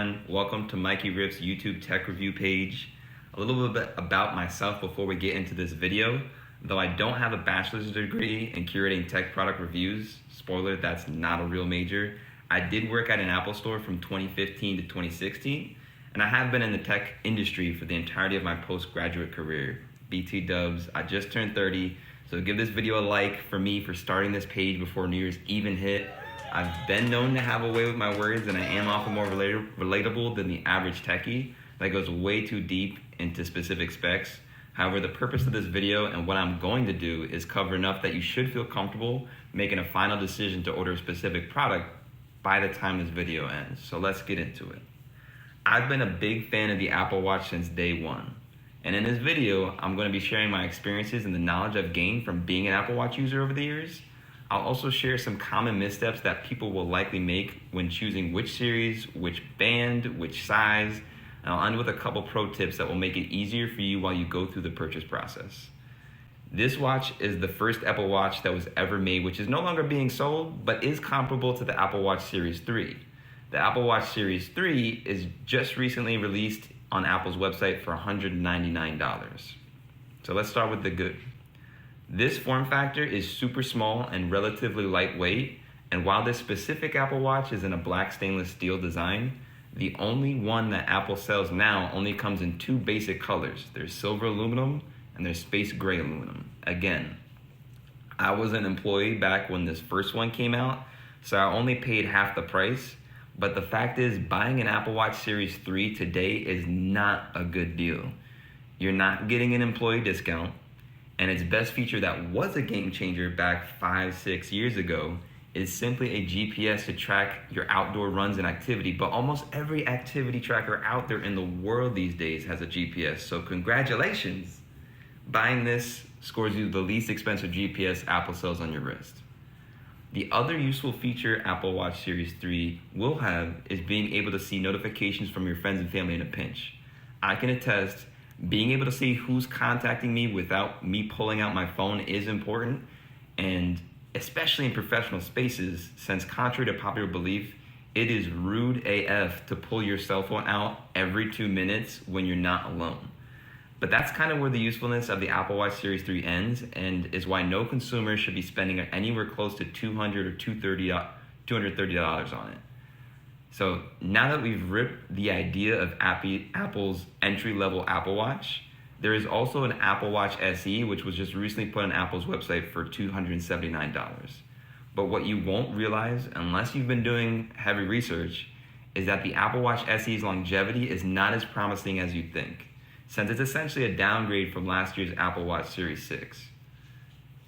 everyone. Welcome to Mikey Riff's YouTube tech review page. A little bit about myself before we get into this video. Though I don't have a bachelor's degree in curating tech product reviews, spoiler, that's not a real major, I did work at an Apple store from 2015 to 2016, and I have been in the tech industry for the entirety of my postgraduate career. BT dubs, I just turned 30, so give this video a like for me for starting this page before New Year's even hit. I've been known to have a way with my words, and I am often more relatable than the average techie that goes way too deep into specific specs. However, the purpose of this video and what I'm going to do is cover enough that you should feel comfortable making a final decision to order a specific product by the time this video ends. So let's get into it. I've been a big fan of the Apple Watch since day one. And in this video, I'm going to be sharing my experiences and the knowledge I've gained from being an Apple Watch user over the years. I'll also share some common missteps that people will likely make when choosing which series, which band, which size, and I'll end with a couple pro tips that will make it easier for you while you go through the purchase process. This watch is the first Apple Watch that was ever made, which is no longer being sold, but is comparable to the Apple Watch Series 3. The Apple Watch Series 3 is just recently released on Apple's website for $199. So let's start with the good. This form factor is super small and relatively lightweight, and while this specific Apple Watch is in a black stainless steel design, the only one that Apple sells now only comes in two basic colors. There's silver aluminum and there's space gray aluminum. Again, I was an employee back when this first one came out, so I only paid half the price, but the fact is buying an Apple Watch Series 3 today is not a good deal. You're not getting an employee discount, and its best feature that was a game changer back 5-6 years ago is simply a GPS to track your outdoor runs and activity, but almost every activity tracker out there in the world these days has a GPS, so congratulations! Buying this scores you the least expensive GPS Apple sells on your wrist. The other useful feature Apple Watch Series 3 will have is being able to see notifications from your friends and family in a pinch. I can attest, being able to see who's contacting me without me pulling out my phone is important, and especially in professional spaces, since contrary to popular belief, it is rude AF to pull your cell phone out every 2 minutes when you're not alone. But that's kind of where the usefulness of the Apple Watch Series 3 ends, and is why no consumer should be spending anywhere close to $200 or $230 on it. So now that we've ripped the idea of Apple's entry-level Apple Watch, there is also an Apple Watch SE, which was just recently put on Apple's website for $279. But what you won't realize, unless you've been doing heavy research, is that the Apple Watch SE's longevity is not as promising as you'd think, since it's essentially a downgrade from last year's Apple Watch Series 6.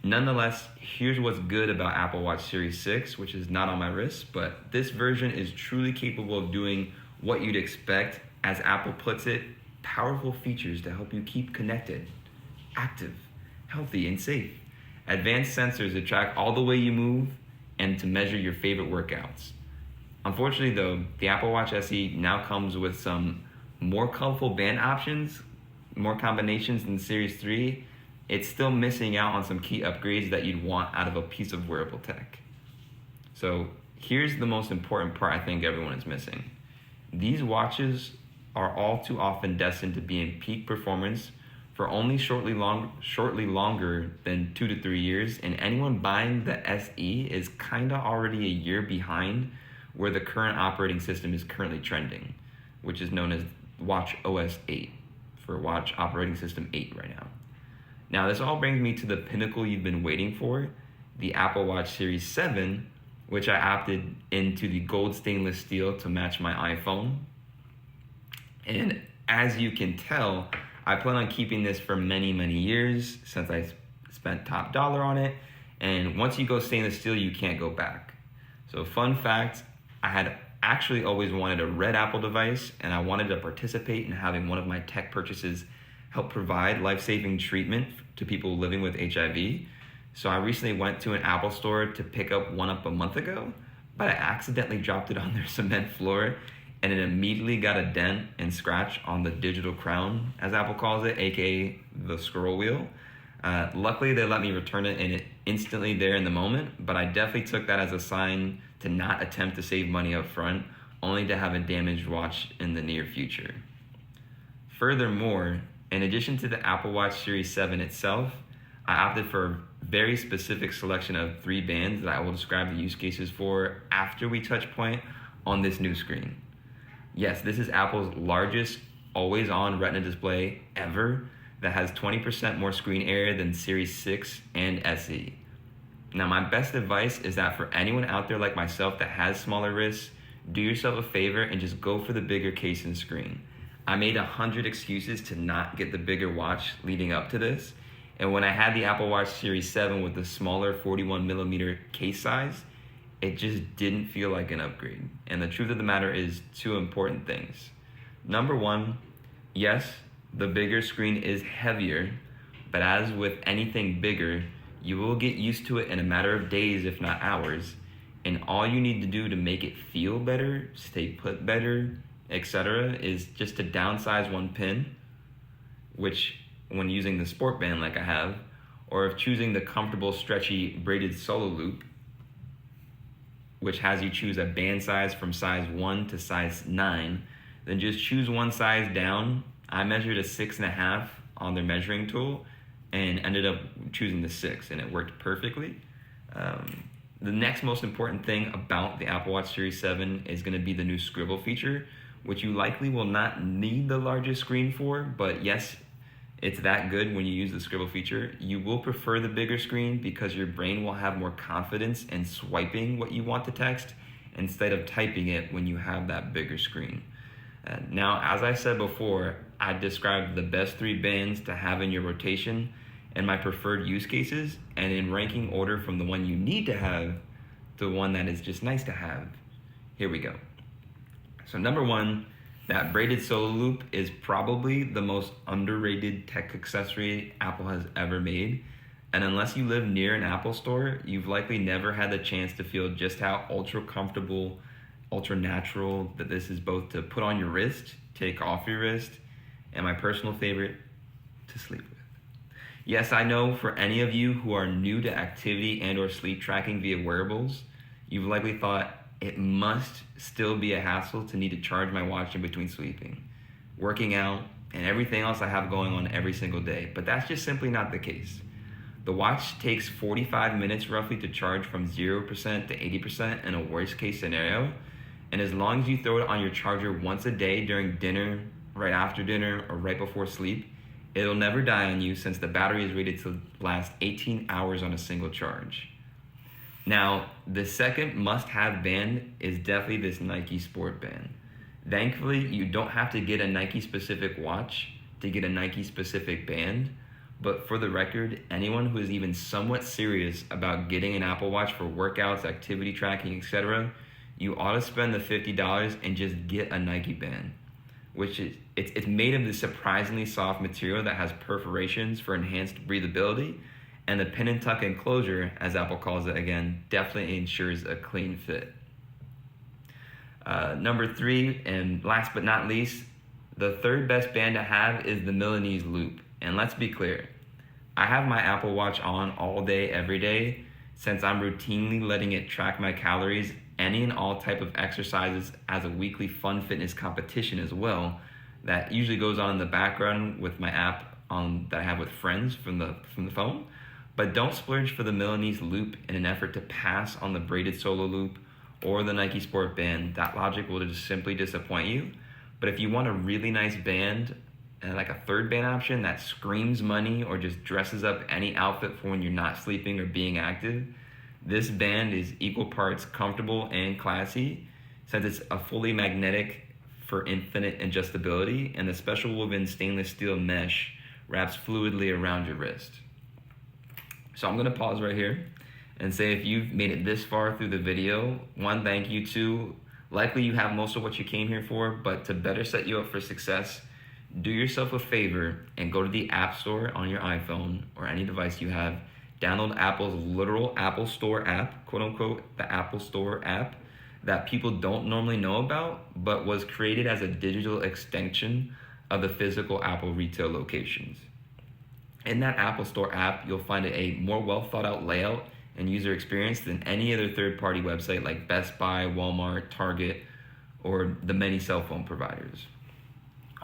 Nonetheless, here's what's good about Apple Watch Series 6, which is not on my wrist, but this version is truly capable of doing what you'd expect, as Apple puts it, powerful features to help you keep connected, active, healthy, and safe. Advanced sensors that track all the way you move and to measure your favorite workouts. Unfortunately though, the Apple Watch SE now comes with some more colorful band options, more combinations than Series 3. It's still missing out on some key upgrades that you'd want out of a piece of wearable tech. So here's the most important part I think everyone is missing. These watches are all too often destined to be in peak performance for only shortly longer than 2 to 3 years, and anyone buying the SE is kinda already a year behind where the current operating system is currently trending, which is known as Watch OS 8, for Watch Operating System 8 right now. Now this all brings me to the pinnacle you've been waiting for, the Apple Watch Series 7, which I opted into the gold stainless steel to match my iPhone. And as you can tell, I plan on keeping this for many, many years since I spent top dollar on it. And once you go stainless steel, you can't go back. So fun fact, I had actually always wanted a red Apple device, and I wanted to participate in having one of my tech purchases help provide life-saving treatment to people living with HIV. So I recently went to an Apple store to pick one up a month ago, but I accidentally dropped it on their cement floor, and it immediately got a dent and scratch on the digital crown, as Apple calls it, aka the scroll wheel. Luckily, they let me return it, and it instantly there in the moment, but I definitely took that as a sign to not attempt to save money up front, only to have a damaged watch in the near future. Furthermore, in addition to the Apple Watch Series 7 itself, I opted for a very specific selection of 3 bands that I will describe the use cases for after we touch point on this new screen. Yes, this is Apple's largest always-on Retina display ever that has 20% more screen area than Series 6 and SE. Now, my best advice is that for anyone out there like myself that has smaller wrists, do yourself a favor and just go for the bigger case and screen. I made 100 excuses to not get the bigger watch leading up to this, and when I had the Apple Watch Series 7 with the smaller 41mm case size, it just didn't feel like an upgrade. And the truth of the matter is 2 important things. Number 1, yes, the bigger screen is heavier, but as with anything bigger, you will get used to it in a matter of days, if not hours. And all you need to do to make it feel better, stay put better, etc., is just to downsize 1 pin, which when using the sport band like I have, or if choosing the comfortable stretchy braided solo loop, which has you choose a band size from size 1 to size 9, then just choose 1 size down. I measured a 6.5 on their measuring tool and ended up choosing the 6, and it worked perfectly. The next most important thing about the Apple Watch Series 7 is going to be the new scribble feature, which you likely will not need the largest screen for, but yes, it's that good when you use the scribble feature. You will prefer the bigger screen because your brain will have more confidence in swiping what you want to text instead of typing it when you have that bigger screen. Now, as I said before, I described the best 3 bands to have in your rotation and my preferred use cases, and in ranking order from the one you need to have to one that is just nice to have. Here we go. So number 1, that braided solo loop is probably the most underrated tech accessory Apple has ever made. And unless you live near an Apple store, you've likely never had the chance to feel just how ultra comfortable, ultra natural that this is, both to put on your wrist, take off your wrist, and my personal favorite, to sleep with. Yes, I know for any of you who are new to activity and or sleep tracking via wearables, you've likely thought, it must still be a hassle to need to charge my watch in between sleeping, working out, and everything else I have going on every single day. But that's just simply not the case. The watch takes 45 minutes roughly to charge from 0% to 80% in a worst case scenario. And as long as you throw it on your charger once a day during dinner, right after dinner, or right before sleep, it'll never die on you since the battery is rated to last 18 hours on a single charge. Now, the second must-have band is definitely this Nike Sport Band. Thankfully, you don't have to get a Nike-specific watch to get a Nike-specific band, but for the record, anyone who is even somewhat serious about getting an Apple Watch for workouts, activity tracking, etc., you ought to spend the $50 and just get a Nike band, which is it's made of this surprisingly soft material that has perforations for enhanced breathability, and the pin and tuck enclosure, as Apple calls it again, definitely ensures a clean fit. Number 3, and last but not least, the third best band to have is the Milanese Loop. And let's be clear, I have my Apple Watch on all day, every day, since I'm routinely letting it track my calories, any and all type of exercises as a weekly fun fitness competition as well. That usually goes on in the background with my app that I have with friends from the phone. But don't splurge for the Milanese Loop in an effort to pass on the braided solo loop or the Nike Sport Band. That logic will just simply disappoint you. But if you want a really nice band, and like a third band option that screams money or just dresses up any outfit for when you're not sleeping or being active, this band is equal parts comfortable and classy, since it's a fully magnetic for infinite adjustability, and the special woven stainless steel mesh wraps fluidly around your wrist. So I'm gonna pause right here and say, if you've made it this far through the video, 1, thank you. 2, likely you have most of what you came here for, but to better set you up for success, do yourself a favor and go to the App Store on your iPhone or any device you have, download Apple's literal Apple Store app, quote unquote, the Apple Store app that people don't normally know about, but was created as a digital extension of the physical Apple retail locations. In that Apple Store app, you'll find a more well thought out layout and user experience than any other third-party website like Best Buy, Walmart, Target, or the many cell phone providers.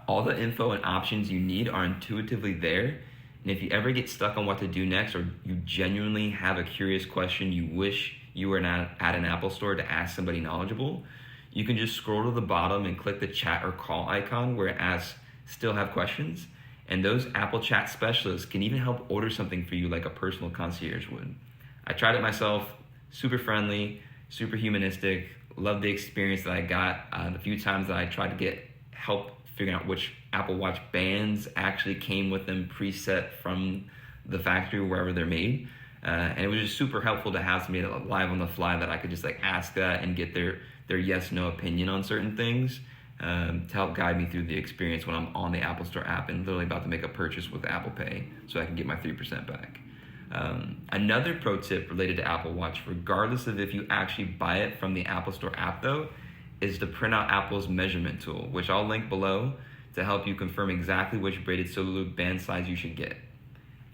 All the info and options you need are intuitively there, and if you ever get stuck on what to do next, or you genuinely have a curious question you wish you were at an Apple store to ask somebody knowledgeable, you can just scroll to the bottom and click the chat or call icon where it asks still have questions, and those Apple Chat specialists can even help order something for you like a personal concierge would. I tried it myself, super friendly, super humanistic, loved the experience that I got. The few times that I tried to get help figuring out which Apple Watch bands actually came with them preset from the factory wherever they're made. And it was just super helpful to have somebody live on the fly that I could just like ask that and get their yes, no opinion on certain things to help guide me through the experience when I'm on the Apple Store app and literally about to make a purchase with Apple Pay so I can get my 3% back. Another pro tip related to Apple Watch, regardless of if you actually buy it from the Apple Store app though, is to print out Apple's measurement tool, which I'll link below to help you confirm exactly which braided solo loop band size you should get.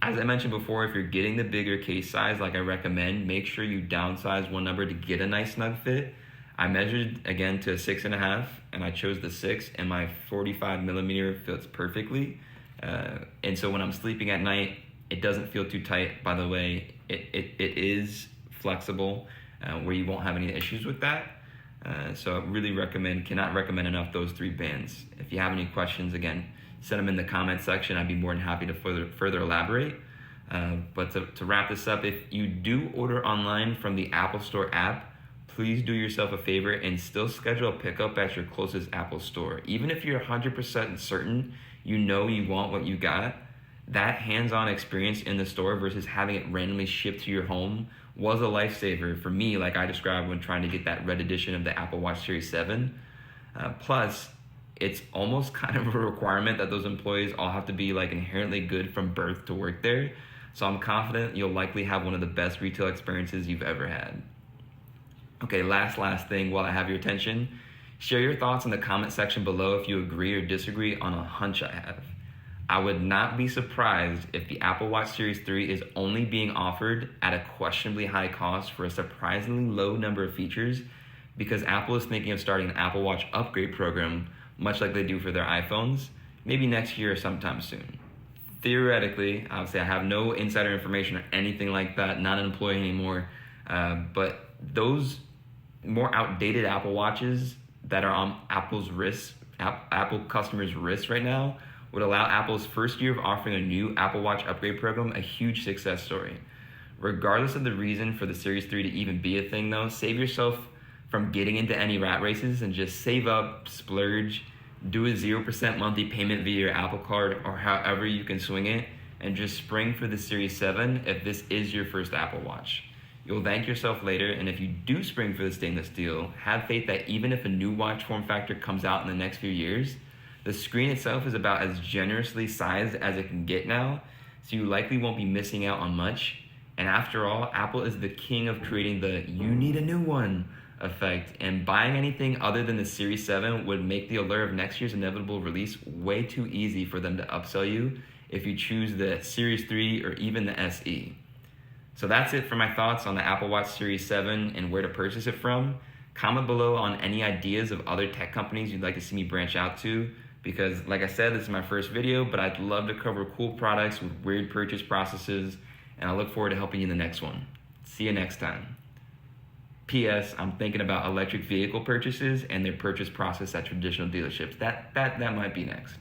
As I mentioned before, if you're getting the bigger case size like I recommend, make sure you downsize one number to get a nice snug fit. I measured again to a 6.5 and I chose the 6, and my 45 millimeter fits perfectly. And so when I'm sleeping at night, it doesn't feel too tight. By the way, it is flexible where you won't have any issues with that. So I really cannot recommend enough those 3 bands. If you have any questions, again, send them in the comment section. I'd be more than happy to further elaborate. But to wrap this up, if you do order online from the Apple Store app, please do yourself a favor and still schedule a pickup at your closest Apple store. Even if you're 100% certain you know you want what you got, that hands-on experience in the store versus having it randomly shipped to your home was a lifesaver for me, like I described when trying to get that red edition of the Apple Watch Series 7. Plus, it's almost kind of a requirement that those employees all have to be like inherently good from birth to work there. So I'm confident you'll likely have one of the best retail experiences you've ever had. Okay, last thing while I have your attention, share your thoughts in the comment section below if you agree or disagree on a hunch I have. I would not be surprised if the Apple Watch Series 3 is only being offered at a questionably high cost for a surprisingly low number of features because Apple is thinking of starting an Apple Watch upgrade program, much like they do for their iPhones, maybe next year or sometime soon. Theoretically, obviously I have no insider information or anything like that, not an employee anymore, but those more outdated Apple Watches that are on Apple's wrists, Apple customers' wrists right now, would allow Apple's first year of offering a new Apple Watch upgrade program a huge success story. Regardless of the reason for the Series 3 to even be a thing though, save yourself from getting into any rat races and just save up, splurge, do a 0% monthly payment via your Apple Card or however you can swing it, and just spring for the Series 7 if this is your first Apple Watch. You'll thank yourself later, and if you do spring for the stainless steel, have faith that even if a new watch form factor comes out in the next few years, the screen itself is about as generously sized as it can get now, so you likely won't be missing out on much. And after all, Apple is the king of creating the "you need a new one" effect, and buying anything other than the Series 7 would make the allure of next year's inevitable release way too easy for them to upsell you if you choose the Series 3 or even the SE. So that's it for my thoughts on the Apple Watch Series 7 and where to purchase it from. Comment below on any ideas of other tech companies you'd like to see me branch out to, because like I said, this is my first video, but I'd love to cover cool products with weird purchase processes, and I look forward to helping you in the next one. See you next time. P.S. I'm thinking about electric vehicle purchases and their purchase process at traditional dealerships. That might be next.